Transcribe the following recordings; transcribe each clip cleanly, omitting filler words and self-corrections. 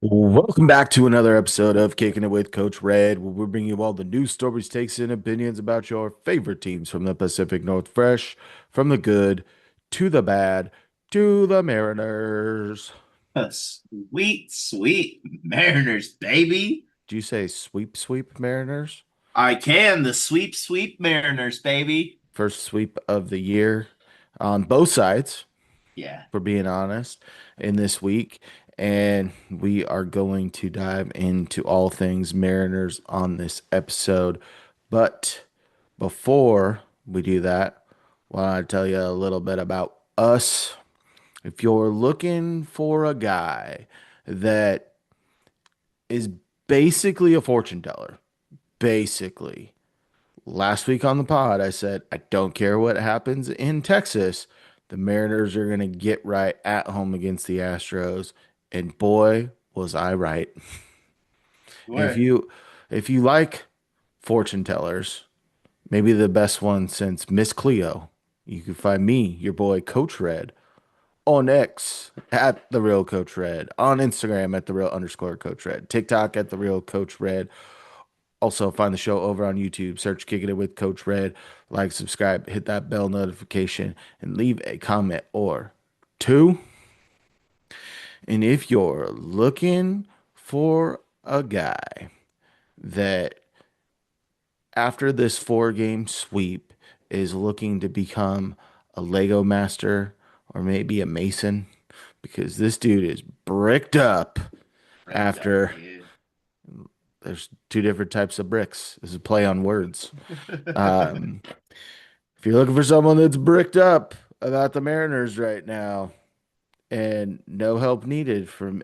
Welcome back to another episode of Kicking It with Coach Red, where we bring you all the news, stories, takes, and opinions about your favorite teams from the Pacific Northwest, from the good to the bad to the Mariners. Sweet, sweet Mariners, baby. Do you say sweep, sweep Mariners? I can. The sweep, sweep Mariners, baby. First sweep of the year on both sides, Yeah. for being honest, in this week. And we are going to dive into all things Mariners on this episode. But before we do that, I want to tell you a little bit about us. If you're looking for a guy that is basically a fortune teller, basically, last week on the pod, I said, I don't care what happens in Texas. The Mariners are going to get right at home against the Astros. And boy, was I right. And if What? you like fortune tellers, maybe the best one since Miss Cleo, you can find me, your boy Coach Red, on X at the real Coach Red, on Instagram at the real underscore Coach Red, TikTok at the real Coach Red. Also, find the show over on YouTube. Search Kicking It with Coach Red. Like, subscribe, hit that bell notification, and leave a comment or two. And if you're looking for a guy that after this four-game sweep is looking to become a Lego master or maybe a mason, because this dude is bricked up Wrecked up, after dude. there's two different types of bricks. This is a play on words. Um, if you're looking for someone that's bricked up about the Mariners right now and no help needed from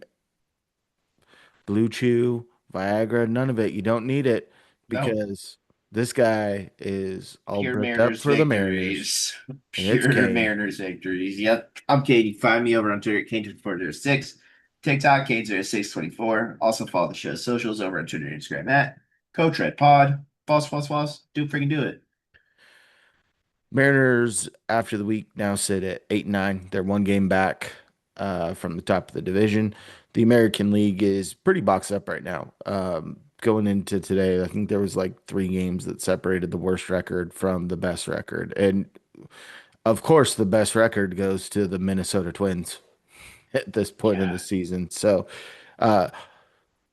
Blue Chew, Viagra, none of it, you don't need it No. because this guy is all Pure bricked up Mariners for the Mariners, victories. and it's Pure Kane. Mariners victories. Yep. I'm Kane. You can find me over on Twitter, Kane2406. TikTok, Kane0624. Also follow the show's socials over on Twitter and Instagram at Coach Red Pod. False, false, false. Freaking do it. Mariners after the week now sit at 8-9. They're one game back from the top of the division. The American League is pretty boxed up right now. Going into today, I think there was like three games that separated the worst record from the best record, and of course, the best record goes to the Minnesota Twins at this point in the Yeah. season. So, uh,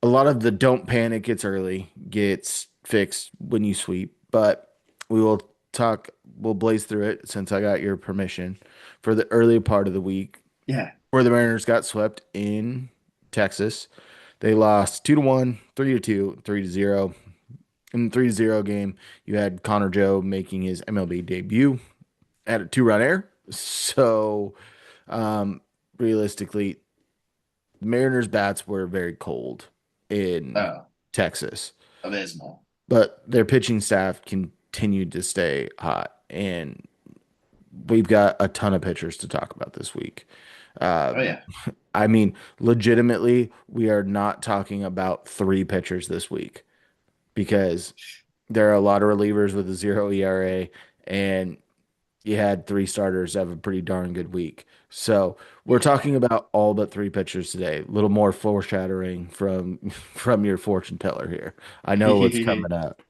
a lot of the don't panic, it's early, gets fixed when you sweep, but we will talk, we'll blaze through it since I got your permission for the early part of the week Yeah. where the Mariners got swept in Texas. They lost 2-1, 3-2, 3-0. In the 3-0 game, you had Connor Joe making his MLB debut at a two-run error. So, um, realistically, the Mariners' bats were very cold in Oh, Texas, abysmal. but their pitching staff continued to stay hot. And we've got a ton of pitchers to talk about this week. Uh, Oh, yeah. I mean, legitimately, we are not talking about three pitchers this week because there are a lot of relievers with a 0 ERA, and you had three starters have a pretty darn good week. So we're Yeah. talking about all but three pitchers today. A little more foreshadowing from from your fortune teller here. I know what's coming up,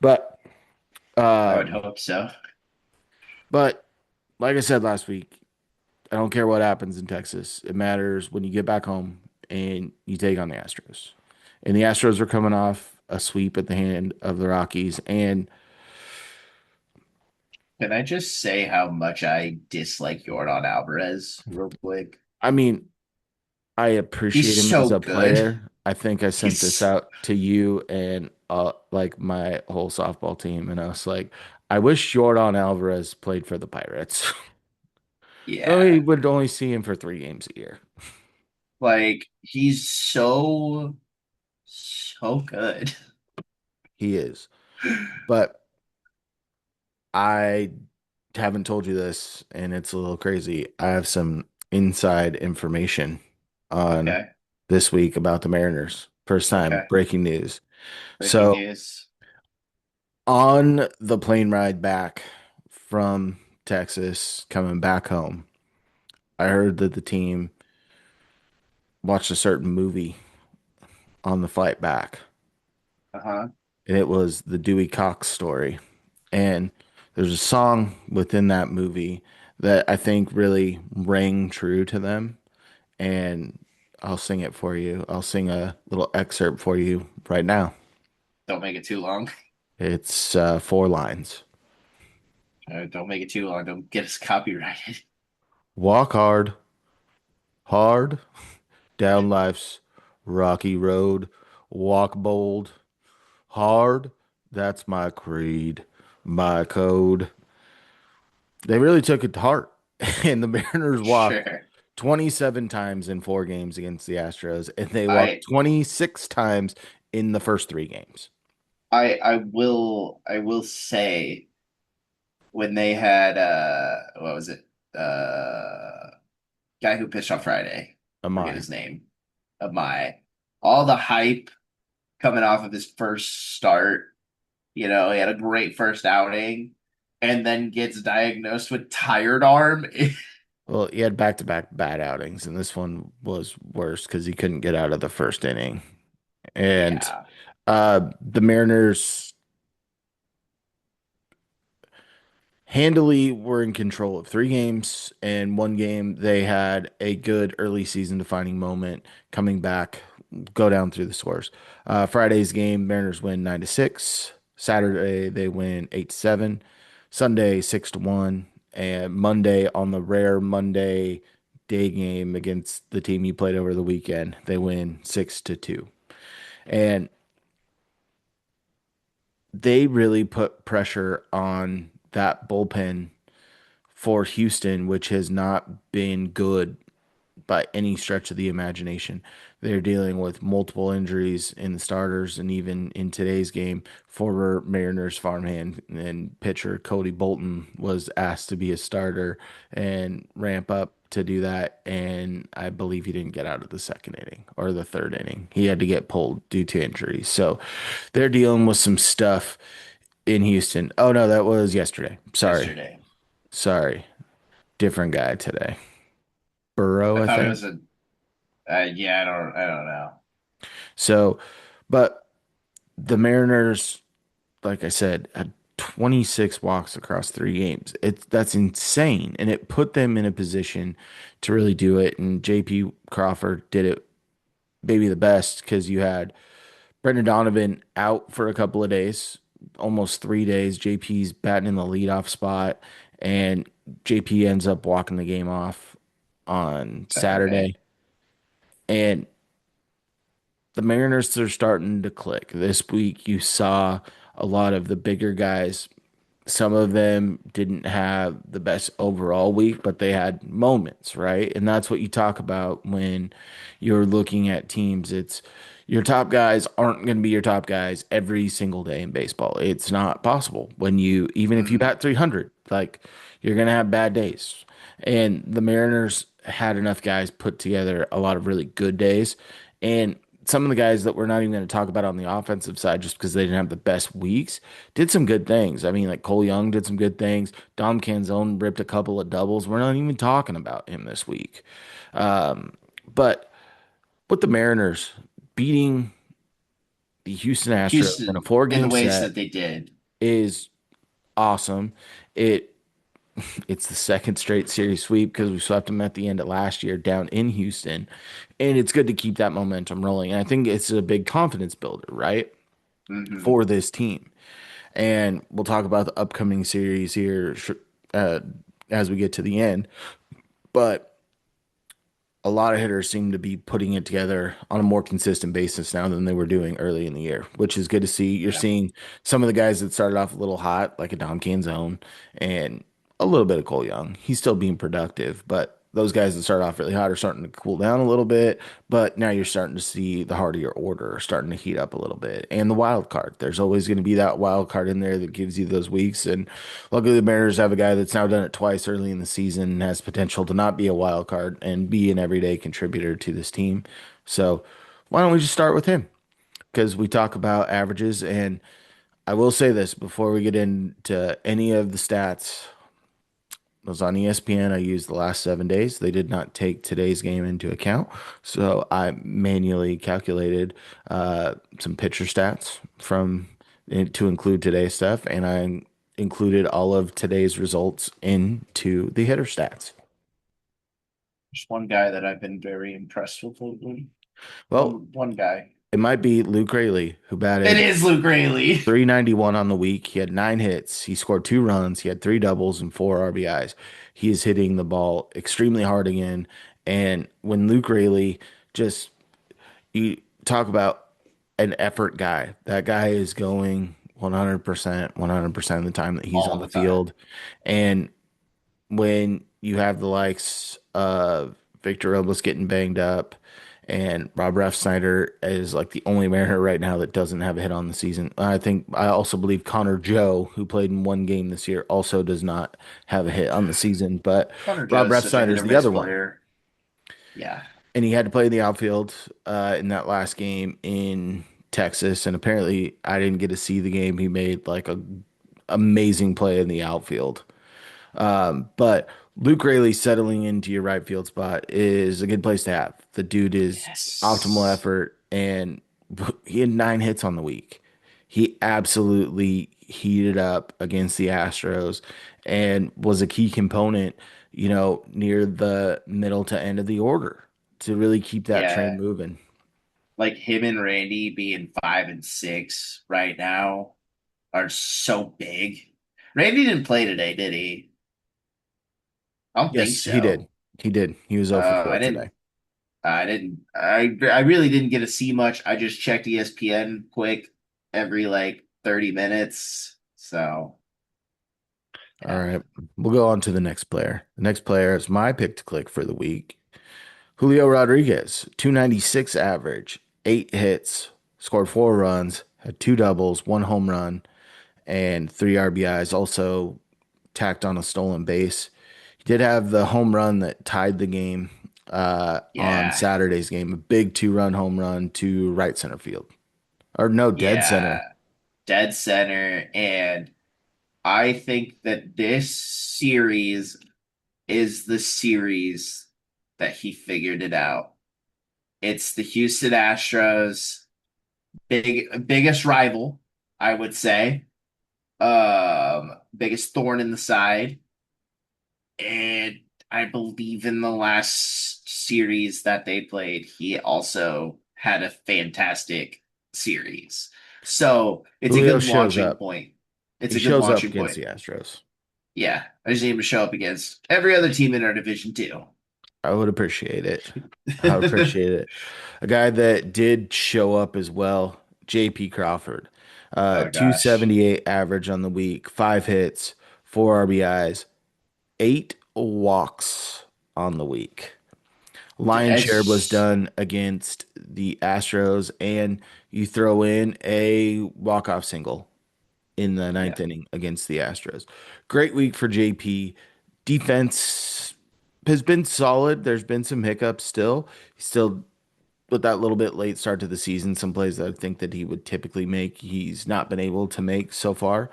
but I would um, hope so. but like I said last week, I don't care what happens in Texas. It matters when you get back home and you take on the Astros. And the Astros are coming off a sweep at the hand of the Rockies. And Can I just say how much I dislike Jordan Alvarez real quick? I mean, I appreciate He's him as so a good. player. I think I sent this He's out to you and like my whole softball team, and I was like, I wish Jordan Alvarez played for the Pirates. Oh, he yeah. would only see him for 3 games a year. Like he's so good. He is. But I haven't told you this, and it's a little crazy. I have some inside information on Okay. this week about the Mariners. First time Okay. breaking news. Breaking So, news. on the plane ride back from Texas, coming back home, I heard that the team watched a certain movie on the flight back, Uh-huh. and it was the Dewey Cox story. And there's a song within that movie that I think really rang true to them. And I'll sing it for you. I'll sing a little excerpt for you right now. Don't make it too long. It's four lines. Don't make it too long. Don't get us copyrighted. Walk hard, hard down life's rocky road. Walk bold, hard. That's my creed, my code. They really took it to heart. And the Mariners walked Sure. 27 times in four games against the Astros, and they walked I 26 times in the first three games. I will say when they had what was it? Guy who pitched on Friday. Am Forget I? his name. Of my all the hype coming off of his first start. He had a great first outing and then gets diagnosed with tired arm. Well, he had back-to-back bad outings, and this one was worse because he couldn't get out of the first inning. And Yeah, the Mariners handily were in control of three games, and one game they had a good early season defining moment coming back, go down through the scores. Friday's game, Mariners win 9-6. Saturday they win 8-7. Sunday 6-1, and Monday on the rare Monday day game against the team you played over the weekend, they win 6-2. And they really put pressure on that bullpen for Houston, which has not been good by any stretch of the imagination. They're dealing with multiple injuries in the starters, and even in today's game, former Mariners farmhand and pitcher Cody Bolton was asked to be a starter and ramp up to do that. And I believe he didn't get out of the second inning or the third inning. He had to get pulled due to injury. So they're dealing with some stuff in Houston. Oh no, that was yesterday. Sorry. yesterday. Sorry. Different guy today. Burrow, I I thought it think. was a yeah, I don't know. So, but the Mariners, like I said, had 26 walks across three games. That's insane, and it put them in a position to really do it. And JP Crawford did it maybe the best because you had Brendan Donovan out for a couple of days, almost 3 days. JP's batting in the leadoff spot, and JP ends up walking the game off on Saturday. Saturday. And the Mariners are starting to click. This week, you saw a lot of the bigger guys. Some of them didn't have the best overall week, but they had moments, right? And that's what you talk about when you're looking at teams. It's your top guys aren't going to be your top guys every single day in baseball. It's not possible when even if you Hmm. bat 300, like you're going to have bad days. And the Mariners had enough guys put together a lot of really good days. And some of the guys that we're not even going to talk about on the offensive side just because they didn't have the best weeks did some good things. I mean, like Cole Young did some good things. Dom Canzone ripped a couple of doubles. We're not even talking about him this week. But with the Mariners beating the Houston Astros in a Houston four in the game ways set that they did. is awesome. It it's the second straight series sweep because we swept them at the end of last year down in Houston. And it's good to keep that momentum rolling. And I think it's a big confidence builder, right? Hmm. For this team. And we'll talk about the upcoming series here uh, as we get to the end. But a lot of hitters seem to be putting it together on a more consistent basis now than they were doing early in the year, which is good to see. You're Yeah. seeing some of the guys that started off a little hot, like a Dom Canzone and a little bit of Cole Young. He's still being productive, but those guys that start off really hot are starting to cool down a little bit. But now you're starting to see the heart of your order starting to heat up a little bit. And the wild card, there's always going to be that wild card in there that gives you those weeks. And luckily, the Mariners have a guy that's now done it twice early in the season and has potential to not be a wild card and be an everyday contributor to this team. So why don't we just start with him? Because we talk about averages. And I will say this before we get into any of the stats. was on ESPN. I used the last 7 days. They did not take today's game into account. So I manually calculated some pitcher stats to include today's stuff. And I included all of today's results into the hitter stats. There's one guy that I've been very impressed with lately. Well, One guy. it might be Luke Raley, who It batted is Luke Raley. 391 on the week. He had 9 hits. He scored 2 runs. He had 3 doubles and 4 RBIs. He is hitting the ball extremely hard again. And when Luke Raley just, you talk about an effort guy, that guy is going 100%, 100% of the time that he's All on the the time. field. And when you have the likes of Victor Robles getting banged up and Rob Snyder is like the only Mariner right now that doesn't have a hit on the season. I also believe Connor Joe, who played in one game this year, also does not have a hit on the season. But Connor Rob Joe's such a hit Snyder's or the miss other one. player. Yeah. And he had to play in the outfield in that last game in Texas. And apparently I didn't get to see the game. He made like a amazing play in the outfield. But Luke Raley settling into your right field spot is a good place to have. The dude is optimal Yes. effort, and he had 9 hits on the week. He absolutely heated up against the Astros and was a key component, near the middle to end of the order to really keep that train Yeah. moving. Like him and Randy being 5 and 6 right now are so big. Randy didn't play today, did he? I don't think Yes, he did. so. He did. He was 0 for I 4 didn't. today. I didn't. I really didn't get to see much. I just checked ESPN quick every like 30 minutes. So All yeah, right. We'll go on to the next player. The next player is my pick to click for the week. Julio Rodriguez, 296 average, 8 hits, scored 4 runs, had 2 doubles, 1 home run, and 3 RBIs. Also tacked on a stolen base. He did have the home run that tied the game on yeah, Saturday's game, a big 2 run home run to right center field. Or no, dead yeah. center. Dead center, and I think that this series is the series that he figured it out. It's the Houston Astros biggest rival, I would say. Biggest thorn in the side. And I believe in the last series that they played, he also had a fantastic series. So it's a Julio good shows launching up. point. It's He a good shows up launching against point. the Astros. Yeah. I just need him to show up against every other team in our division too. I would appreciate it. I would appreciate it. A guy that did show up as well, JP Crawford. Oh gosh. 278 average on the week, 5 hits, 4 RBIs, 8 walks on the week. Lion share was It's done against the Astros, and you throw in a walk-off single in the yeah. ninth inning against the Astros. Great week for JP. Defense has been solid. There's been some hiccups still. He's still with that little bit late start to the season, some plays that I think that he would typically make, he's not been able to make so far.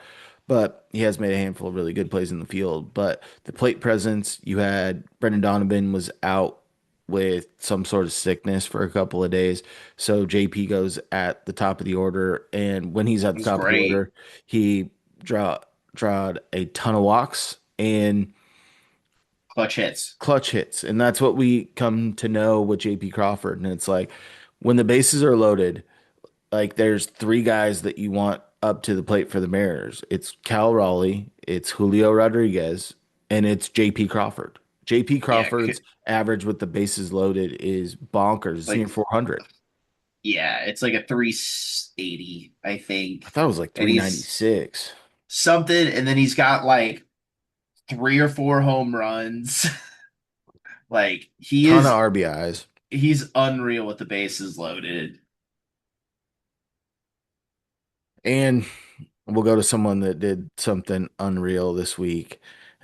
But he has made a handful of really good plays in the field. But the plate presence, you had Brendan Donovan was out with some sort of sickness for a couple of days. So JP goes at the top of the order. And when he's at the He's top of the great. order, he draw drawed a ton of walks and Clutch hits. clutch hits. And that's what we come to know with JP Crawford. And it's like when the bases are loaded, like there's 3 guys that you want up to the plate for the Mariners. It's Cal Raleigh, it's Julio Rodriguez, and it's JP Crawford. JP Yeah. Crawford's average with the bases loaded is bonkers. It's near Like 400. yeah, it's like a 380, I I think. thought it was like And he's 396. something, and then he's got like 3 or 4 home runs. Like Ton of RBIs. he's unreal with the bases loaded. And we'll go to someone that did something unreal this week.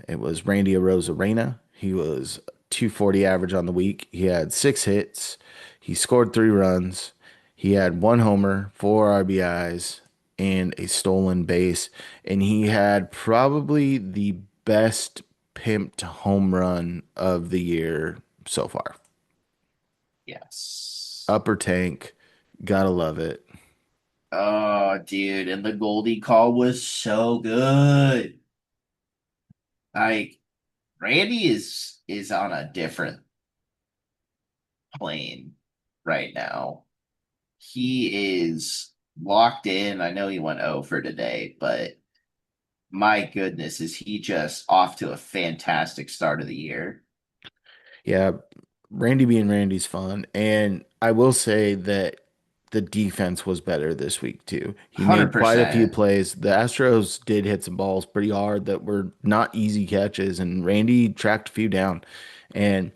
It was Randy Arozarena. He was 240 average on the week. He had 6 hits. He scored 3 runs. He had 1 homer, 4 RBIs, and a stolen base. And he had probably the best pimped home run of the year so far. Yes. Upper tank, gotta love it. Oh, dude, and the Goldie call was so good. Like Randy is on a different plane right now. He is locked in. I know he went 0 for today, but my goodness, is he just off to a fantastic start of the year? Yeah, Randy being Randy's fun. And I will say that the defense was better this week too. He made quite a few 100%. plays. The Astros did hit some balls pretty hard that were not easy catches, and Randy tracked a few down. And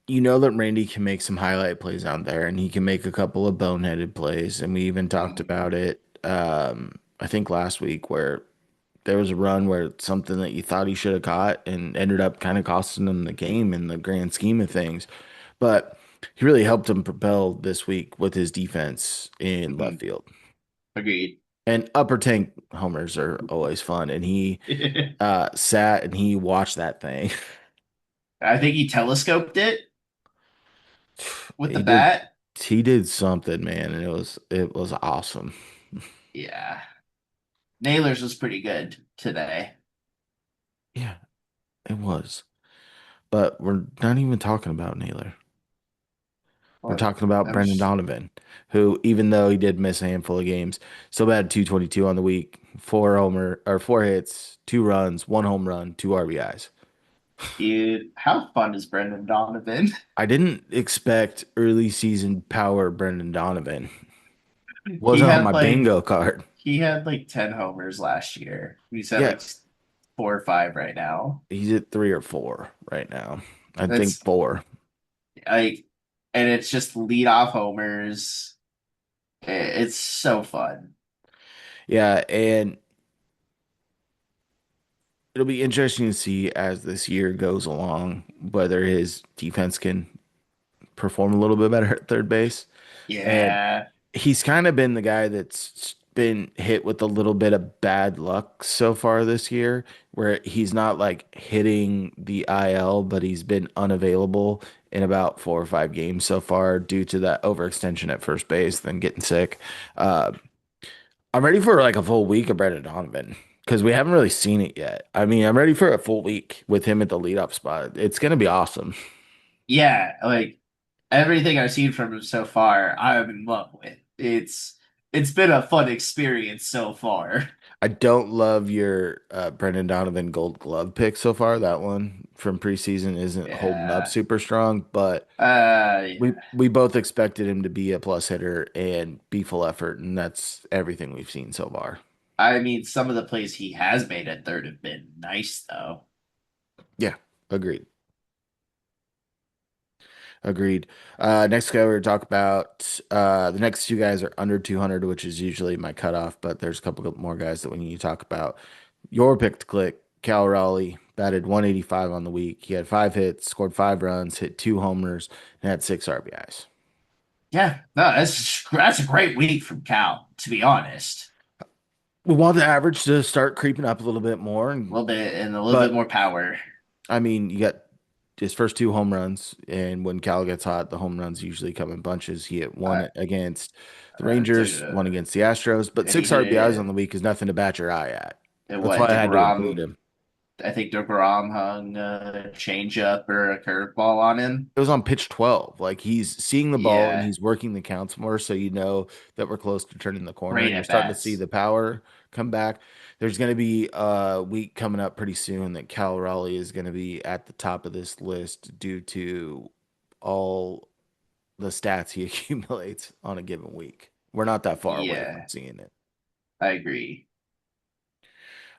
you know that Randy can make some highlight plays out there, and he can make a couple of boneheaded plays. And we even talked about Mhm. it, I think last week, where there was a run where something that you thought he should have caught and ended up kind of costing him the game in the grand scheme of things. But he really helped him propel this week with his defense in left Mhm. field. Agreed. And upper tank homers are always fun. And he sat and he watched that thing. I think he telescoped it with the He did bat. he did something, man, and it was awesome. Yeah. Nailers was pretty good today. Yeah, it was. But we're not even talking about Naylor. We're Well, talking about I'm Brendan just, Donovan, who, even though he did miss a handful of games, still had 222 on the week, four hits, two runs, one home run, two RBIs. dude, how fun is Brendan Donovan? I didn't expect early season power Brendan Donovan. He Wasn't on had my like bingo card. he had like 10 homers last year. He's at Yeah, like 4 or 5 right now. he's at three or four right now. I think That's four. like, and it's just leadoff homers. It's so fun. Yeah, and it'll be interesting to see as this year goes along whether his defense can perform a little bit better at third base. And Yeah. he's kind of been the guy that's been hit with a little bit of bad luck so far this year, where he's not like hitting the IL, but he's been unavailable in about 4 or 5 games so far due to that overextension at first base, then getting sick. Uh, I'm ready for like a full week of Brendan Donovan because we haven't really seen it yet. I mean, I'm ready for a full week with him at the leadoff spot. It's gonna be awesome. Yeah, like everything I've seen from him so far, I'm in love with. It's been a fun experience so far. I don't love your Brendan Donovan Gold Glove pick so far. That one from preseason isn't holding up Yeah. super strong, but we Yeah. we both expected him to be a plus hitter and be full effort, and that's everything we've seen so far. I mean, some of the plays he has made at third have been nice though. Yeah, agreed. Agreed. Next guy we're gonna talk about the next two guys are under 200, which is usually my cutoff, but there's a couple of more guys that we need to talk about. Your pick to click, Cal Raleigh batted 185 on the week. He had 5 hits, scored 5 runs, hit 2 homers, and had 6 RBIs. Yeah, no, that's a great week from Cal, to be honest. We want the average to start creeping up a little bit more, A little bit and a little bit but more power. I mean, you got his first 2 home runs, and when Cal gets hot, the home runs usually come in bunches. He hit Uh, one against the took Rangers, one against the Astros, but and he six hit RBIs on it the week is nothing to bat your eye at. at That's what why I had to include DeGrom. him. I think DeGrom hung a changeup or a curveball on him. It was on pitch 12. Like he's seeing the ball and Yeah, he's working the counts more, so you know that we're close to turning the corner great and you're at starting to see bats. the power come back. There's going to be a week coming up pretty soon that Cal Raleigh is going to be at the top of this list due to all the stats he accumulates on a given week. We're not that far away from Yeah, seeing it. I agree.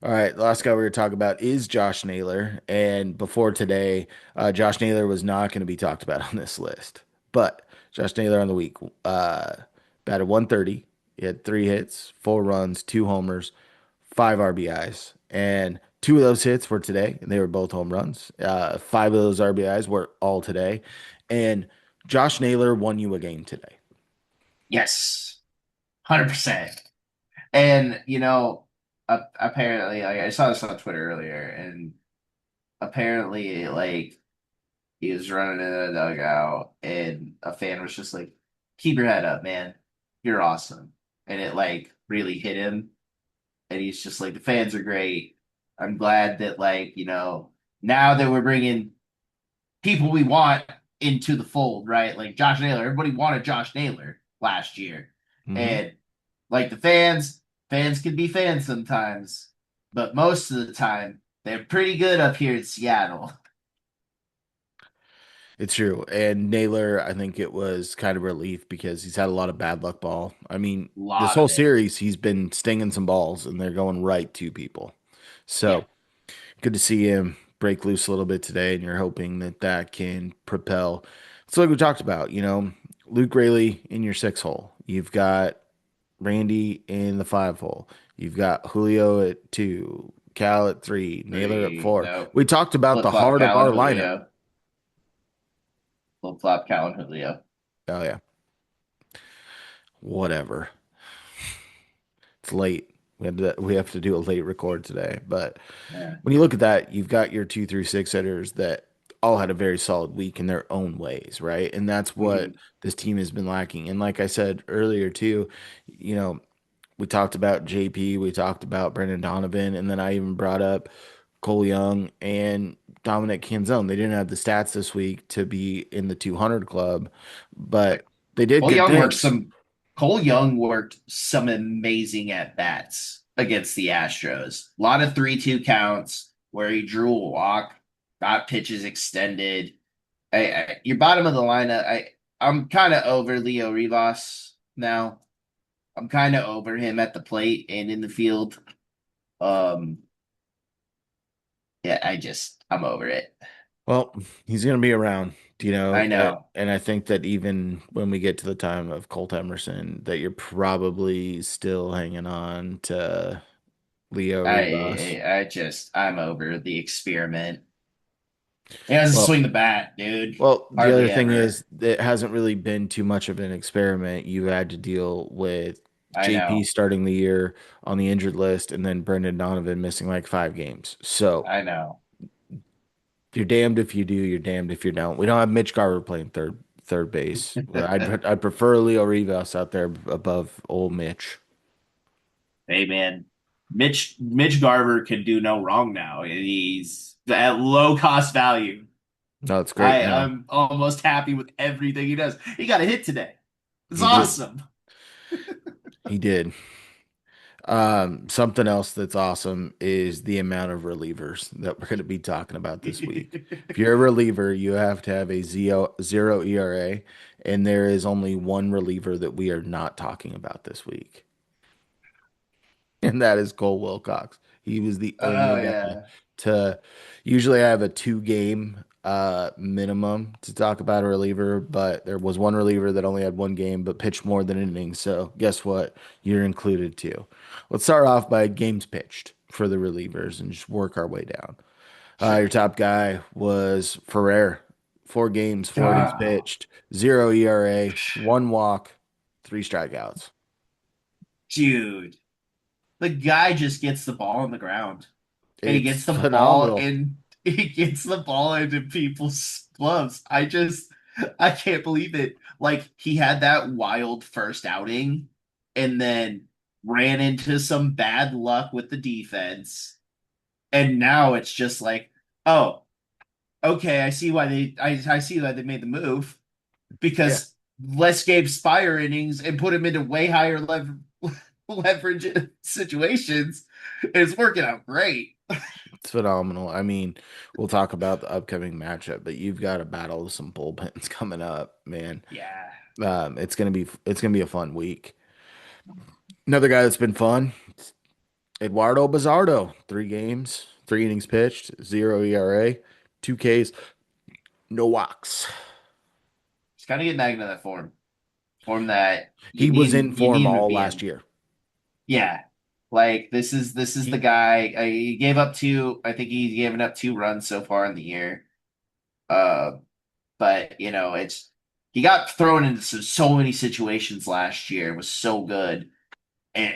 All right, the last guy we're going to talk about is Josh Naylor. And before today, Josh Naylor was not going to be talked about on this list. But Josh Naylor on the week batted 130. He had 3 hits, 4 runs, 2 homers, 5 RBIs. And 2 of those hits were today, and they were both home runs. 5 of those RBIs were all today. And Josh Naylor won you a game today. Yes, 100%. And apparently, like, I saw this on Twitter earlier, and apparently like he was running in the dugout and a fan was just like, keep your head up, man. You're awesome. And it like really hit him. And he's just like, the fans are great. I'm glad that like, now that we're bringing people we want into the fold, right? Like Josh Naylor, everybody wanted Josh Naylor last year. Hmm. And like the fans can be fans sometimes, but most of the time they're pretty good up here in Seattle. It's true. And Naylor, I think it was kind of relief because he's had a lot of bad luck ball. I mean, A this lot whole of it. series, he's been stinging some balls and they're going right to people. Yeah. So good to see him break loose a little bit today. And you're hoping that that can propel. It's like we talked about, Luke Rayleigh in your 6 hole. You've got Randy in the 5 hole. You've got Julio at 2, Cal at 3, Naylor at Three. 4. No. We talked about Flip the flop heart of Cal our and lineup. Julio. Flip flop Cal and Julio. Oh, yeah. Whatever. It's late. We have to do a late record today. But Yeah. when you look at that, you've got your 2 through 6 hitters that all had a very solid week in their own ways, right? And that's what Mhm. this team has been lacking. And like I said earlier, too, you know, we talked about JP, we talked about Brendan Donovan, and then I even brought up Cole Young and Dominic Canzone. They didn't have the stats this week to be in the 200 club, but they did Cole good Young worked things. some. Cole Young worked some amazing at bats against the Astros. A lot of 3-2 counts where he drew a walk, got pitches extended. Your bottom of the lineup. I'm kind of over Leo Rivas now. I'm kind of over him at the plate and in the field. Um, yeah, I'm over it. Well, he's going to be around, I know. and I think that even when we get to the time of Colt Emerson, that you're probably still hanging on to Leo Rivas. I'm over the experiment. He doesn't Well, swing the bat, dude. the other Hardly thing ever. is, it hasn't really been too much of an experiment. You had to deal with I JP know. starting the year on the injured list, and then Brendan Donovan missing like 5 games. So I know. you're damned if you do, you're damned if you don't. We don't have Mitch Garver playing third base. Well, I'd prefer Leo Rivas out there above old Mitch. Hey man, Mitch Garver can do no wrong now. He's at low cost value. No, it's great now. I'm almost happy with everything he does. He got a hit today. It's He did. awesome. He did. Something else that's awesome is the amount of relievers that we're going to be talking about this week. If you're a reliever, you have to have a zero ERA, and there is only one reliever that we are not talking about this week, and that is Cole Wilcox. He was the Oh only guy yeah. to usually I have a 2 game minimum to talk about a reliever, but there was one reliever that only had 1 game but pitched more than an inning. So guess what? You're included too. Let's start off by games pitched for the relievers and just work our way down. Your Sure. top guy was Ferrer. 4 games, 4 innings Ah, pitched, zero ERA, 1 walk, 3 strikeouts. dude, the guy just gets the ball on the ground. And he It's gets the ball phenomenal. and he gets the ball into people's gloves. I can't believe it. Like he had that wild first outing and then ran into some bad luck with the defense. And now it's just like, oh, okay, I see why they made the move Yeah. because Les gave Spire innings and put him into way higher leverage situations. And it's working out great. It's phenomenal. I mean, we'll talk about the upcoming matchup, but you've got a battle of some bullpens coming up, man. Yeah. It's gonna be a fun week. Another guy that's been fun, Eduardo Bazardo. 3 games, 3 innings pitched, zero ERA, 2 Ks, no walks. Just gotta get back into that form that He was in you form need him to all be last in. year. Yeah, like this is the He guy. He gave up two. I think he's given up 2 runs so far in the year. Uh, but it's he got thrown into so many situations last year. It was so good, and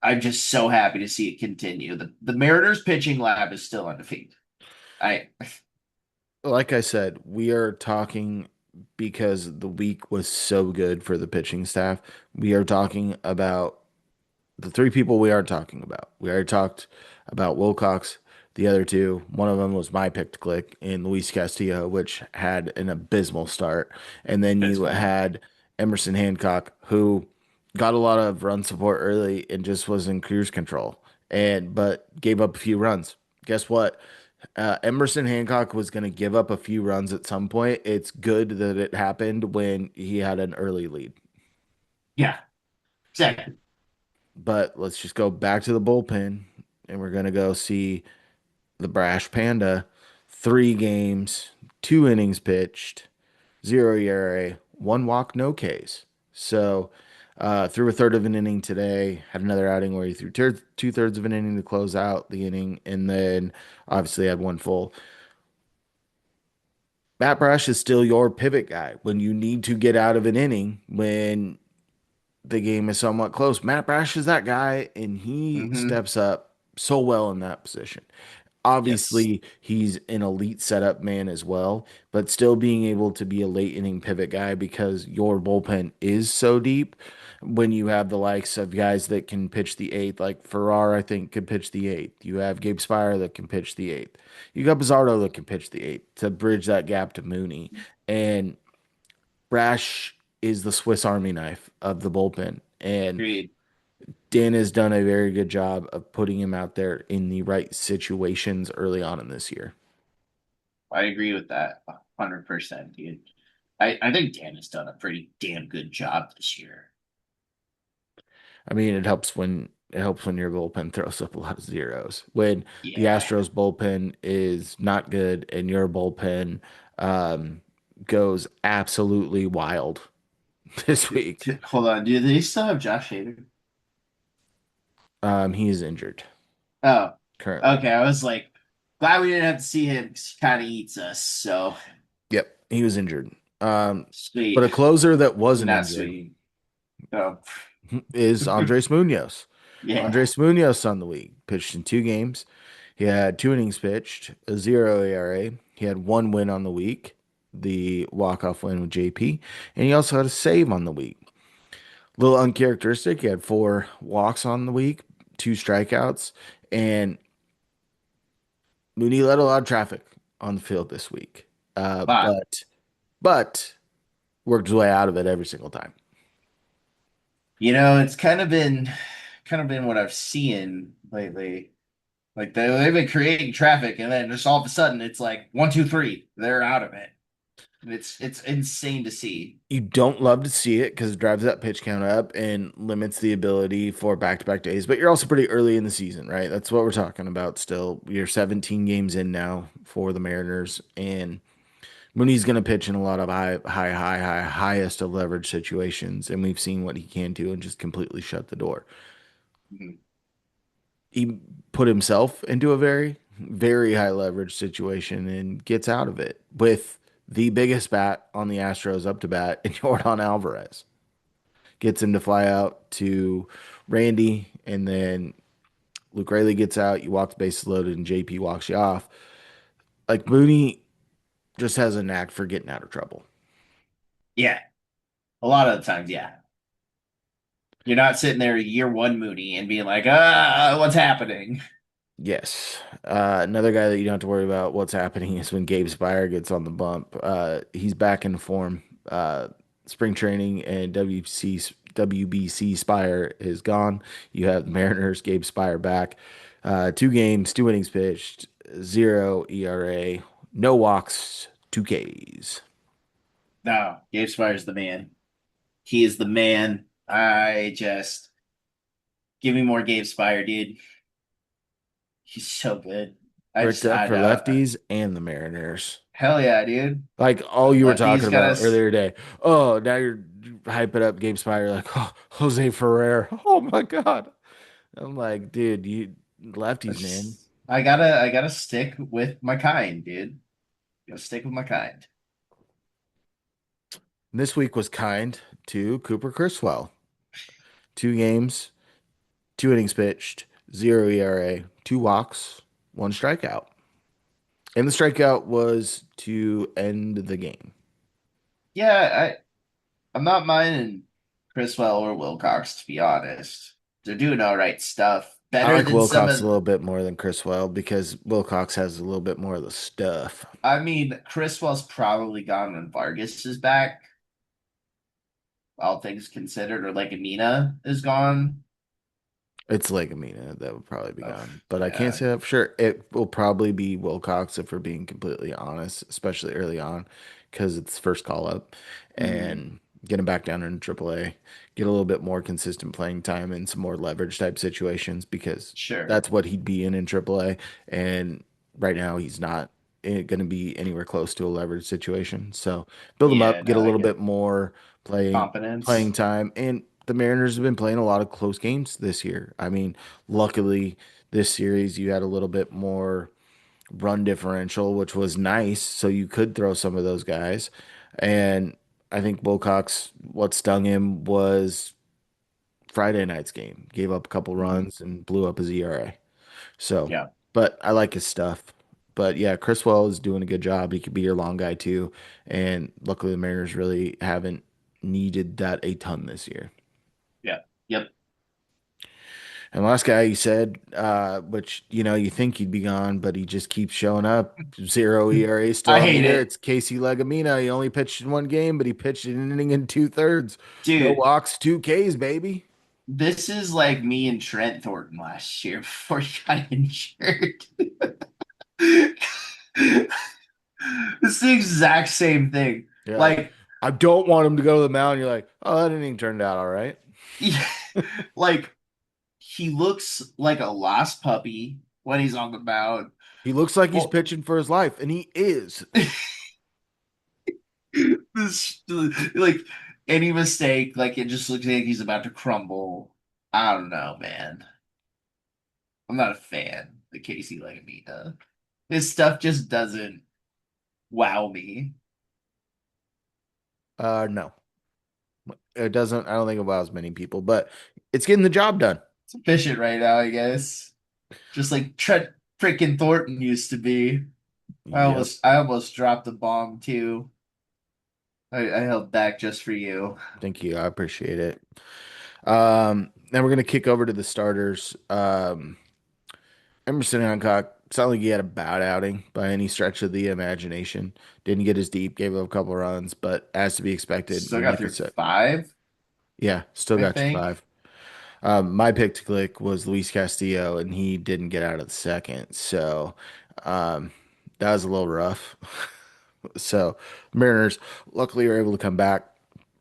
I'm just so happy to see it continue. The Mariners pitching lab is still undefeated. I Like I said, we are talking because the week was so good for the pitching staff. We are talking about the three people we are talking about. We already talked about Wilcox. The other two, one of them was my pick to click in Luis Castillo, which had an abysmal start. And then you abysmal. had Emerson Hancock, who got a lot of run support early and just was in cruise control and but gave up a few runs. Guess what? Emerson Hancock was going to give up a few runs at some point. It's good that it happened when he had an early lead. Yeah, exactly. But let's just go back to the bullpen, and we're gonna go see the Brash Panda. 3 games, 2 innings pitched, 0 ERA, 1 walk, no Ks. So threw a third of an inning today. Had another outing where he threw 2/3 of an inning to close out the inning, and then obviously had one full. Matt Brash is still your pivot guy when you need to get out of an inning when the game is somewhat close. Matt Brash is that guy, and he Hmm. steps up so well in that position. Yes. Obviously, he's an elite setup man as well, but still being able to be a late inning pivot guy because your bullpen is so deep. When you have the likes of guys that can pitch the eighth, like Farrar, I think could pitch the eighth. You have Gabe Spire that can pitch the eighth. You got Bizzardo that can pitch the eighth to bridge that gap to Mooney. And Brash is the Swiss Army knife of the bullpen. And Agreed. Dan has done a very good job of putting him out there in the right situations early on in this year. I agree with that 100%, dude. I think Dan has done a pretty damn good job this year. I mean, it helps when your bullpen throws up a lot of zeros. When the Yeah. Astros bullpen is not good and your bullpen um, goes absolutely wild this week. Hold on. Do they still have Josh Hader? He is injured Oh, currently. okay. I was like, glad we didn't have to see him 'cause he kind of eats us. So Yep, he was injured. Um, but sweet. a closer that wasn't Not injured sweet. Oh, is Andres Munoz. yeah. Andres Munoz on the week pitched in 2 games. He had 2 innings pitched, a 0 ERA. He had 1 win on the week, the walk-off win with JP, and he also had a save on the week. A little uncharacteristic. He had 4 walks on the week, 2 strikeouts, and Mooney led a lot of traffic on the field this week. Uh, Wow. but but worked his way out of it every single time. It's kind of been what I've seen lately. Like they've been creating traffic, and then just all of a sudden it's like one, two, three, they're out of it. And it's insane to see. You don't love to see it because it drives that pitch count up and limits the ability for back-to-back days. But you're also pretty early in the season, right? That's what we're talking about still. You're 17 games in now for the Mariners, and Mooney's going to pitch in a lot of highest of leverage situations, and we've seen what he can do and just completely shut the door. Mhm. He put himself into a very high leverage situation and gets out of it with the biggest bat on the Astros up to bat in Jordan Alvarez. Gets him to fly out to Randy, and then Luke Rayleigh gets out. You walk the bases loaded, and JP walks you off. Like Mooney just has a knack for getting out of trouble. Yeah, a lot of the times, yeah. You're not sitting there year one Mooney and being like, what's happening? Yes. Another guy that you don't have to worry about what's happening is when Gabe Spire gets on the bump. He's back in form. Spring training and WBC Spire is gone. You have the Mariners, Gabe Spire back. 2 games, 2 innings pitched, 0 ERA, no walks, 2 Ks. No, Gabe Spire's the man. He is the man. I just give me more Gabe Spire, dude. He's so good. Bricked up I for know. lefties and the Mariners. Hell yeah, dude. Like all you were talking Lefty's got about us. earlier today. Oh, now you're hyping up Gabe Spire like, oh, Jose Ferrer. Oh my God. I'm like, dude, you lefties, man. I gotta stick with my kind, dude. Gotta stick with my kind. And this week was kind to Cooper Criswell. 2 games, 2 innings pitched, 0 ERA, 2 walks, 1 strikeout. And the strikeout was to end the game. Yeah, I'm not minding Chriswell or Wilcox, to be honest. They're doing all right stuff. I Better like than some Wilcox a of, little bit more than Chriswell because Wilcox has a little bit more of the stuff. I mean, Chriswell's probably gone when Vargas is back, all things considered, or like Amina is gone. It's Legumina that would probably be Ugh, gone, but I can't yeah. say that for sure. It will probably be Wilcox if we're being completely honest, especially early on, because it's first call up Hmm. and get him back down in AAA, get a little bit more consistent playing time and some more leverage type situations because Sure. that's what he'd be in AAA. And right now he's not going to be anywhere close to a leverage situation. So build him Yeah, up, get no, a I little get bit more playing confidence. time. And the Mariners have been playing a lot of close games this year. I mean, luckily this series you had a little bit more run differential, which was nice, so you could throw some of those guys. And I think Wilcox, what stung him was Friday night's game. Gave up a couple Hmm. runs and blew up his ERA. So, Yeah. but I like his stuff. But yeah, Chriswell is doing a good job. He could be your long guy too. And luckily the Mariners really haven't needed that a ton this year. Yeah. Yep. And last guy you said, which you think he'd be gone, but he just keeps showing up. Zero ERA still I on the hate year. it. It's Casey Legumina. He only pitched in one game, but he pitched an inning in two thirds. No Dude, walks, two Ks, baby. this is like me and Trent Thornton last year before he got injured. It's the exact same thing. You're like, Like, I don't want him to go to the mound. You're like, oh, that inning turned out all right. like he looks like a lost puppy when he's on the mound. He looks like he's Well, pitching for his life, and he is. this like any mistake, like it just looks like he's about to crumble. I don't know, man. I'm not a fan of Casey Legumina. His stuff just doesn't wow me. No, it doesn't. I don't think it wows many people, but it's getting the job done. It's efficient right now, I guess. Just like Trent freaking Thornton used to be. Yep. I almost dropped the bomb too. I held back just for you. Thank you. I appreciate it. Now we're gonna kick over to the starters. Emerson Hancock sounded like he had a bad outing by any stretch of the imagination. Didn't get as deep, gave up a couple runs, but as to be expected, Still you got make it through set. five, Yeah, still I got you think. five. My pick to click was Luis Castillo, and he didn't get out of the second, so um, that was a little rough. So Mariners luckily are able to come back,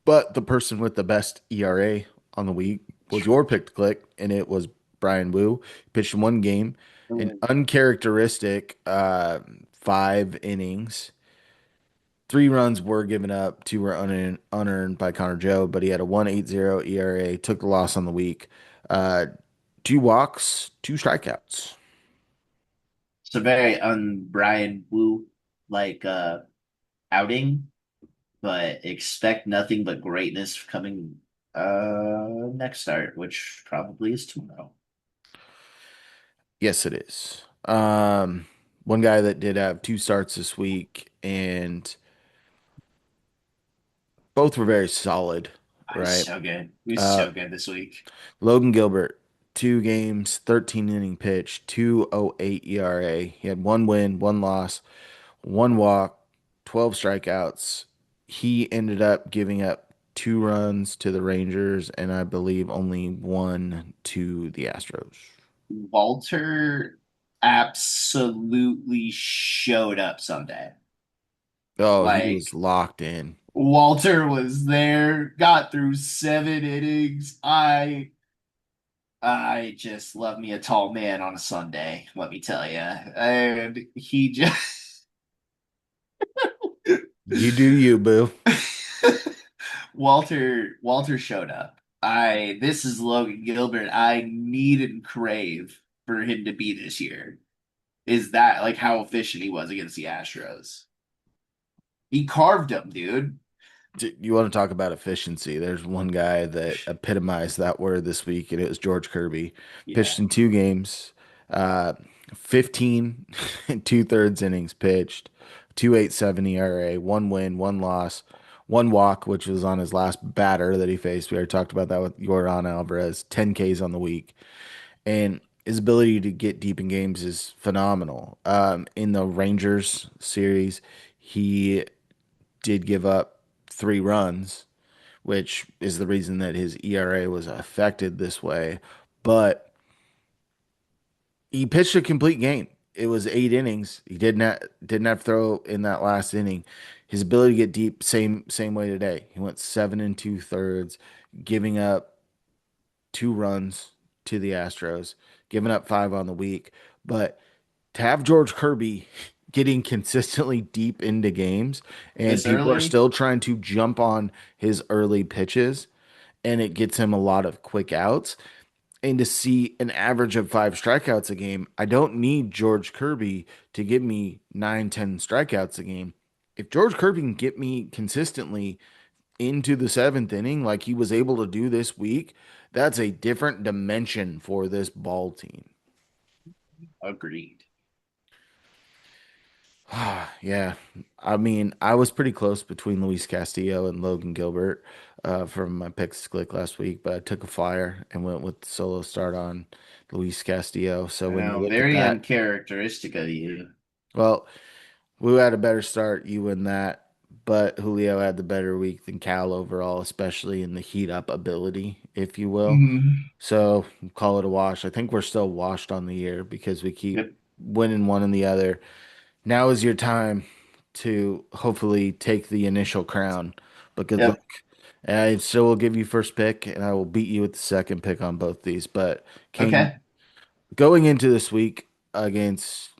but the person with the best ERA on the week was your pick to click, and it was Brian Wu. Pitched in one game, an uncharacteristic 5 innings. 3 runs were given up, two were unearned by Connor Joe, but he had a 1.80 ERA, took the loss on the week. Uh, 2 walks, 2 strikeouts. It's a very un-Brian Wu like outing, but expect nothing but greatness coming next start, which probably is tomorrow. Yes, it is. One guy that did have 2 starts this week, and both were very solid, Oh, he's right? so good. He's Uh, so good this week. Logan Gilbert, 2 games, 13 inning pitch, 2.08 ERA. He had 1 win, 1 loss, 1 walk, 12 strikeouts. He ended up giving up 2 runs to the Rangers, and I believe only one to the Astros. Walter absolutely showed up Sunday. Oh, he was Like locked in. Walter was there, got through 7 innings. I just love me a tall man on a Sunday, let me tell you. And he just You do you, boo. Walter showed up. I This is Logan Gilbert. I need and crave for him to be this year. Is that like how efficient he was against the Astros? He carved them, dude. You want to talk about efficiency? There's one guy that epitomized that word this week, and it was George Kirby. Pitched Yeah. in 2 games. Uh, 15 and two-thirds innings pitched, 2.87 ERA, one win, one loss, one walk, which was on his last batter that he faced. We already talked about that with Jordan Alvarez, 10 Ks on the week. And his ability to get deep in games is phenomenal. In the Rangers series, he did give up 3 runs, which is the reason that his ERA was affected this way. But he pitched a complete game. It was 8 innings. He didn't have to throw in that last inning. His ability to get deep, same way today. He went 7 and 2/3, giving up 2 runs to the Astros, giving up 5 on the week. But to have George Kirby getting consistently deep into games, and This people are early? still trying to jump on his early pitches, and it gets him a lot of quick outs. And to see an average of 5 strikeouts a game, I don't need George Kirby to give me 9, 10 strikeouts a game. If George Kirby can get me consistently into the seventh inning, like he was able to do this week, that's a different dimension for this ball team. Agreed. Yeah. I mean, I was pretty close between Luis Castillo and Logan Gilbert from my picks click last week, but I took a flyer and went with the solo start on Luis Castillo. So I when you know, look at very that, uncharacteristic of you. well, we had a better start, you and that, but Julio had the better week than Cal overall, especially in the heat up ability, if you will. Hmm. So call it a wash. I think we're still washed on the year because we keep Yep. winning one and the other. Now is your time to hopefully take the initial crown, but good luck. Yep. I still will give you first pick, and I will beat you with the second pick on both these. But Kane, Okay. going into this week against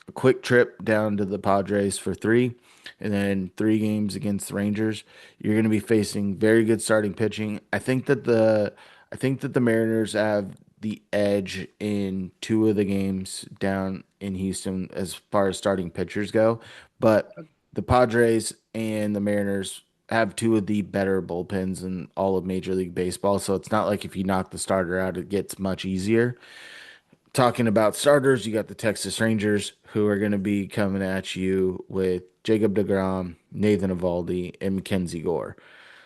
a quick trip down to the Padres for 3, and then 3 games against the Rangers, you're going to be facing very good starting pitching. I think that the Mariners have the edge in 2 of the games down in Houston as far as starting pitchers go, but the Padres and the Mariners have 2 of the better bullpens in all of Major League Baseball. So it's not like if you knock the starter out, it gets much easier. Talking about starters, you got the Texas Rangers who are going to be coming at you with Jacob deGrom, Nathan Eovaldi, and Mackenzie Gore.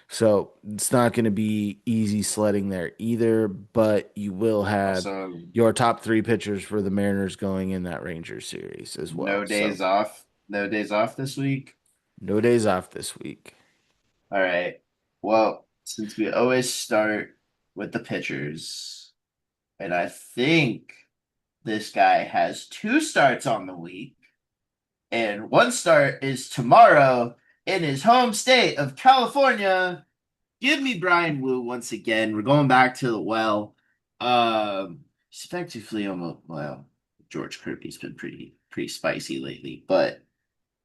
So it's not going to be easy sledding there either, but you will have Also, your top 3 pitchers for the Mariners going in that Rangers series as well. no So days off. No days off this week. no days off this week. All right. Well, since we always start with the pitchers, and I think this guy has 2 starts on the week, and 1 start is tomorrow in his home state of California. Give me Brian Wu once again. We're going back to the well. Effectively, almost well, George Kirby's been pretty spicy lately, but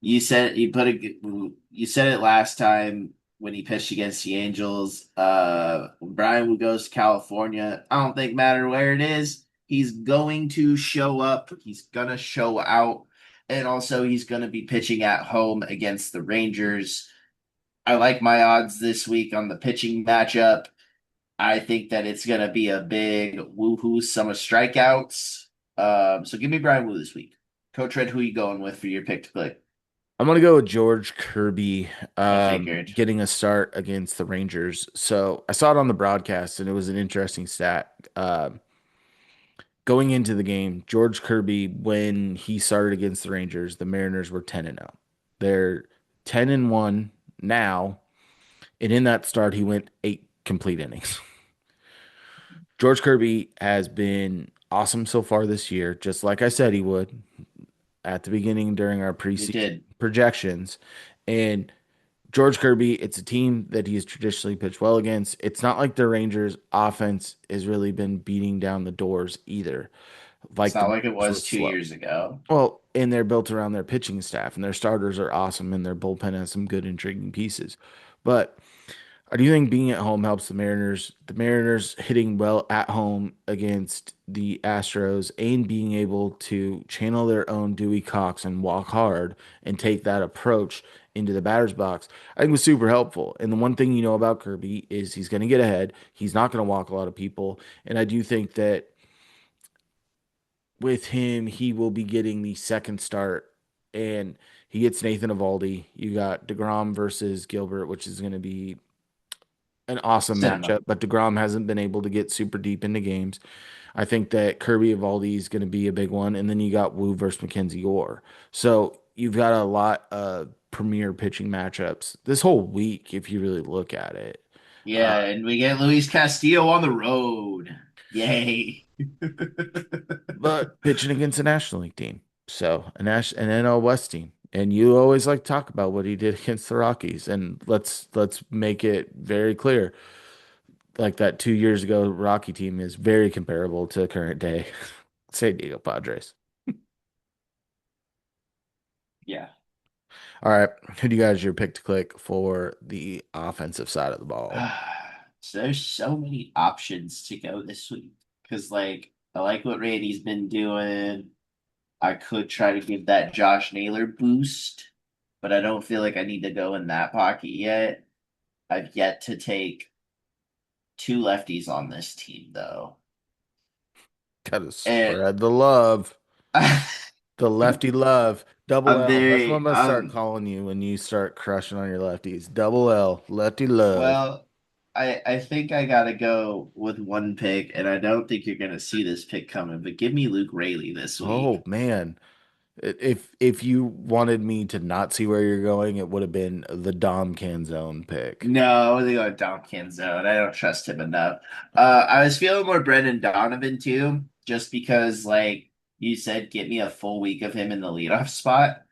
you said it last time when he pitched against the Angels. When Brian Wu goes to California, I don't think matter where it is, he's going to show up. He's gonna show out, and also he's gonna be pitching at home against the Rangers. I like my odds this week on the pitching matchup. I think that it's gonna be a big woohoo sum of strikeouts. So give me Brian Wu this week. Coach Red, who you going with for your pick to click? I'm gonna go with George Kirby I figured. getting a start against the Rangers. So I saw it on the broadcast, and it was an interesting stat. Going into the game, George Kirby, when he started against the Rangers, the Mariners were 10-0. They're 10-1 now, and in that start, he went 8 complete innings. George Kirby has been awesome so far this year, just like I said he would at the beginning during our You preseason did. projections. And George Kirby, it's a team that he's traditionally pitched well against. It's not like the Rangers offense has really been beating down the doors either. It's Like the not like it Mariners was was two slow. years ago. Well, and they're built around their pitching staff, and their starters are awesome, and their bullpen has some good, intriguing pieces. But I do think being at home helps the Mariners. The Mariners hitting well at home against the Astros and being able to channel their own Dewey Cox and walk hard and take that approach into the batter's box, I think was super helpful. And the one thing you know about Kirby is he's going to get ahead. He's not going to walk a lot of people. And I do think that with him, he will be getting the second start, and he gets Nathan Eovaldi. You got DeGrom versus Gilbert, which is going to be an awesome Cinema. matchup. But DeGrom hasn't been able to get super deep into games. I think that Kirby Eovaldi is going to be a big one, and then you got Wu versus Mackenzie Orr. So you've got a lot of premier pitching matchups this whole week if you really look at it. Uh, Yeah, and we get Luis Castillo on the road. Yay. but pitching against a National League team, so an NL West team, and you always like to talk about what he did against the Rockies, and let's make it very clear, like that 2 years ago Rocky team is very comparable to current day San Diego Padres. Yeah. All right, who do you guys your pick to click for the offensive side of the ball? So there's so many options to go this week. Because, like, I like what Randy's been doing. I could try to give that Josh Naylor boost, but I don't feel like I need to go in that pocket yet. I've yet to take two lefties on this team, though. Gotta And spread the love. The lefty love. Double I'm L. That's what I'm very, gonna start calling you when you start crushing on your lefties. Double L. Lefty love. well, I think I gotta go with one pick, and I don't think you're gonna see this pick coming, but give me Luke Raley this Oh week. man. If you wanted me to not see where you're going, it would have been the Dom Canzone pick. No, they go Dom Canzone. I don't trust him enough. I was feeling more Brendan Donovan too, just because, like you said, get me a full week of him in the leadoff spot.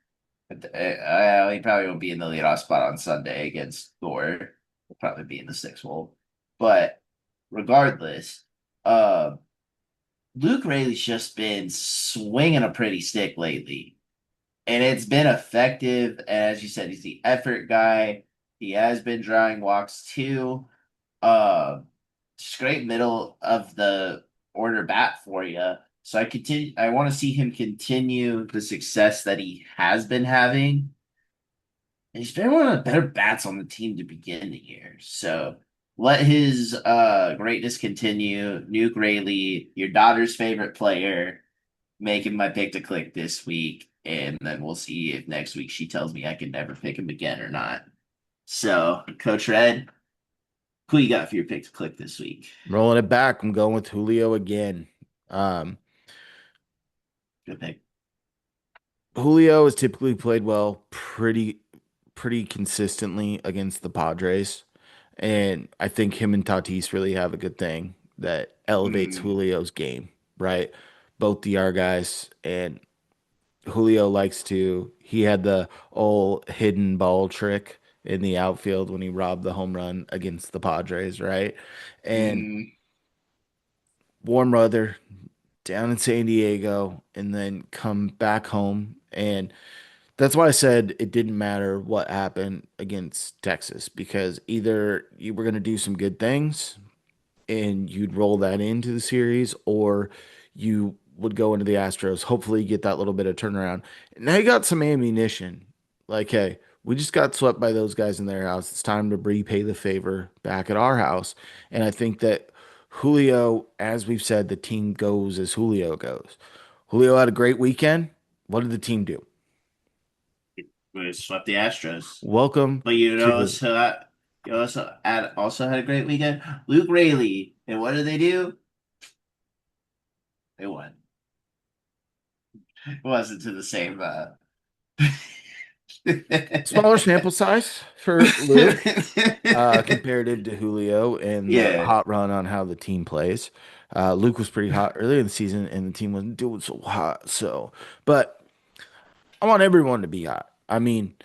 But, he probably won't be in the leadoff spot on Sunday against Gore. He'll probably be in the sixth hole. But regardless, uh, Luke Rayleigh's just been swinging a pretty stick lately, and it's been effective. As you said, he's the effort guy. He has been drawing walks too. Uh, just great middle of the order bat for you. So I continue. I want to see him continue the success that he has been having. And he's been one of the better bats on the team to begin the year. So let his greatness continue. Nuke Rayleigh, your daughter's favorite player, making my pick to click this week, and then we'll see if next week she tells me I can never pick him again or not. So, Coach Red, who you got for your pick to click this week? Rolling it back, I'm going with Julio again. Um, Good pick. Julio has typically played well pretty consistently against the Padres. And I think him and Tatis really have a good thing that elevates Mm, Julio's game, right? Both DR guys, and Julio likes to, he had the old hidden ball trick in the outfield when he robbed the home run against the Padres, right? And mm, warm weather down in San Diego and then come back home. And that's why I said it didn't matter what happened against Texas because either you were going to do some good things and you'd roll that into the series, or you would go into the Astros, hopefully get that little bit of turnaround. Now you got some ammunition. Like, hey, we just got swept by those guys in their house. It's time to repay the favor back at our house. And I think that Julio, as we've said, the team goes as Julio goes. Julio had a great weekend. What did the team do? we swept the Astros. Welcome But you know, to so you also had a great weekend. Luke Rayleigh, and what did they do? They won. It wasn't to the same. smaller sample size for Luke. Comparative to Julio and the Yeah, hot run on how the team plays. Luke was pretty hot earlier in the season, and the team wasn't doing so hot. So, but I want everyone to be hot. I mean,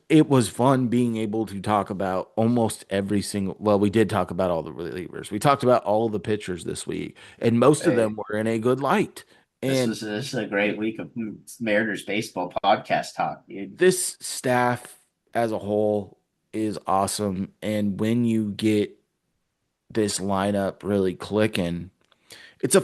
it was fun being able to talk about almost every single. Well, we did talk about all the relievers. We talked about all the pitchers this week, and most of them hey, were in a good light. And this is a great week of Mariners baseball podcast talk, dude. this staff as a whole is awesome. And when you get this lineup really clicking, it's a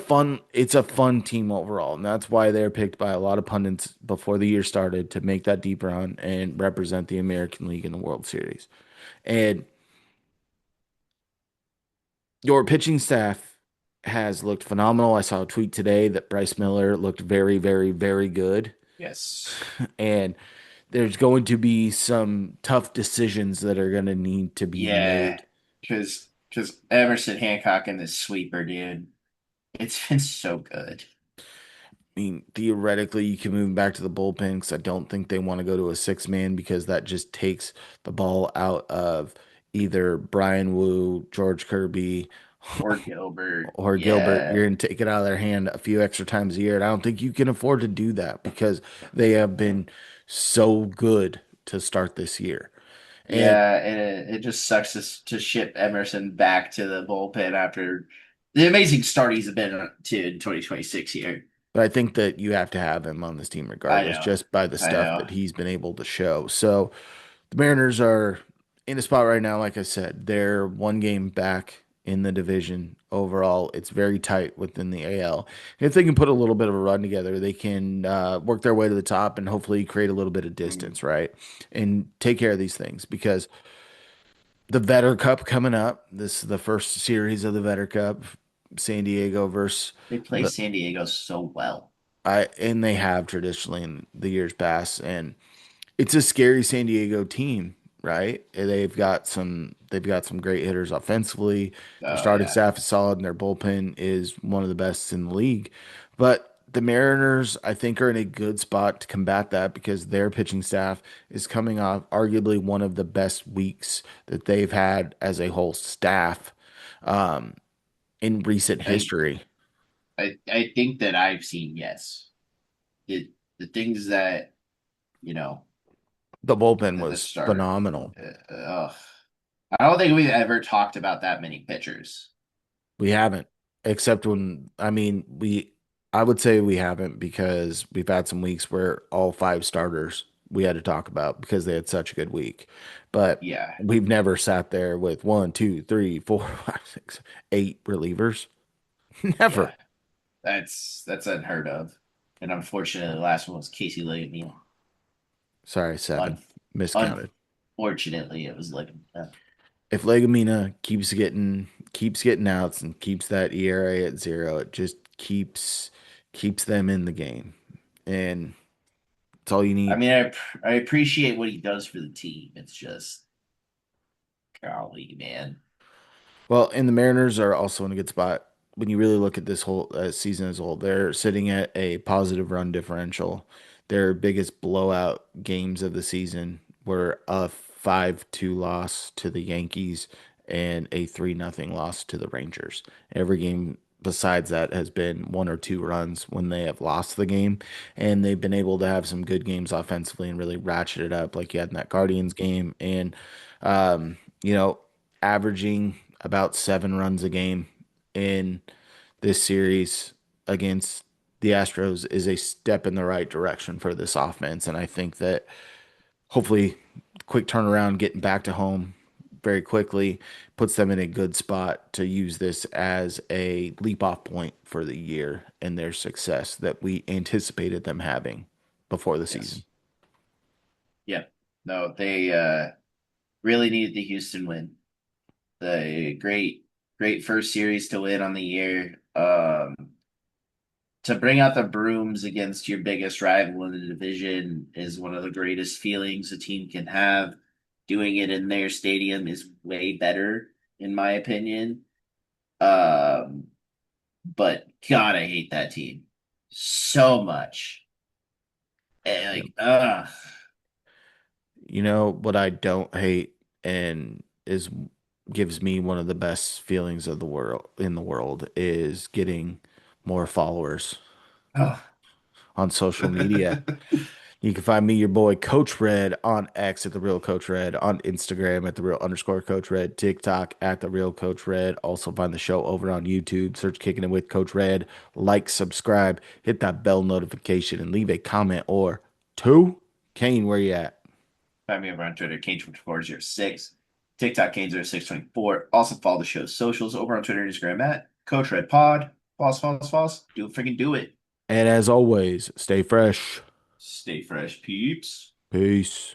fun team overall, and that's why they're picked by a lot of pundits before the year started to make that deep run and represent the American League in the World Series. And your pitching staff has looked phenomenal. I saw a tweet today that Bryce Miller looked very, very, very good. Yes. And there's going to be some tough decisions that are going to need to be Yeah. made. Because Emerson Hancock and this sweeper, dude, it's been so good. I mean, theoretically, you can move him back to the bullpen because I don't think they want to go to a six man because that just takes the ball out of either Brian Wu, George Kirby, Or Gilbert. or Gilbert. Yeah. You're going to take it out of their hand a few extra times a year. And I don't think you can afford to do that because they have been so good to start this year. And Yeah, and it just sucks to ship Emerson back to the bullpen after the amazing start he's been to in 2026 here. but I think that you have to have him on this team I regardless, know. just by the I stuff know. that he's been able to show. So the Mariners are in a spot right now, like I said, they're one game back in the division. Overall, it's very tight within the AL. If they can put a little bit of a run together, they can work their way to the top and hopefully create a little bit of Mm. distance, right? And take care of these things because the Vetter Cup coming up. This is the first series of the Vetter Cup, San Diego versus They play the San Diego so well. I and they have traditionally in the years past, and it's a scary San Diego team, right? And they've got some great hitters offensively. Their Oh starting yeah. staff is solid, and their bullpen is one of the best in the league. But the Mariners, I think, are in a good spot to combat that because their pitching staff is coming off arguably one of the best weeks that they've had as a whole staff um, in recent I history. I think that I've seen yes. The things that you know The bullpen at the was start. phenomenal. Ugh. I don't think we've ever talked about that many pitchers. We haven't, except when, I mean, I would say we haven't because we've had some weeks where all five starters we had to talk about because they had such a good week. But Yeah, we've never sat there with one, two, three, four, five, six, eight relievers. yeah. Never. That's unheard of. And unfortunately, the last one was Casey Leggett. Sorry, Un, seven. Miscounted. Unfortunately, it was like If Legumina keeps getting outs and keeps that ERA at zero, it just keeps them in the game. And it's all you I need. mean, I appreciate what he does for the team. It's just golly, man. Well, and the Mariners are also in a good spot when you really look at this whole season as a whole. They're sitting at a positive run differential. Their biggest blowout games of the season were a 5-2 loss to the Yankees and a 3-0 loss to the Rangers. Every game besides that has been one or two runs when they have lost the game, and they've been able to have some good games offensively and really ratchet it up, like you had in that Guardians game. And you know, averaging about 7 runs a game in this series against the Astros is a step in the right direction for this offense. And I think that hopefully, quick turnaround, getting back to home very quickly puts them in a good spot to use this as a leap off point for the year and their success that we anticipated them having before the season. Yes. Yeah. No, they really needed the Houston win. The great first series to win on the year. To bring out the brooms against your biggest rival in the division is one of the greatest feelings a team can have. Doing it in their stadium is way better, in my opinion. Um, but God, I hate that team so much. Yep. Like, ugh. You know what I don't hate and is gives me one of the best feelings of the world in the world is getting more followers Ugh. on social media. You can find me, your boy Coach Red, on X at the real Coach Red, on Instagram at the real underscore Coach Red, TikTok at the real Coach Red. Also find the show over on YouTube. Search Kicking It with Coach Red. Like, subscribe, hit that bell notification, and leave a comment or two. Kane, where you at? Find me over on Twitter, Kane2406. TikTok, Kane0624. Also follow the show's socials over on Twitter and Instagram at Coach Red Pod. False, false, false. Do freaking do it. And as always, stay fresh. Stay fresh, peeps. Peace.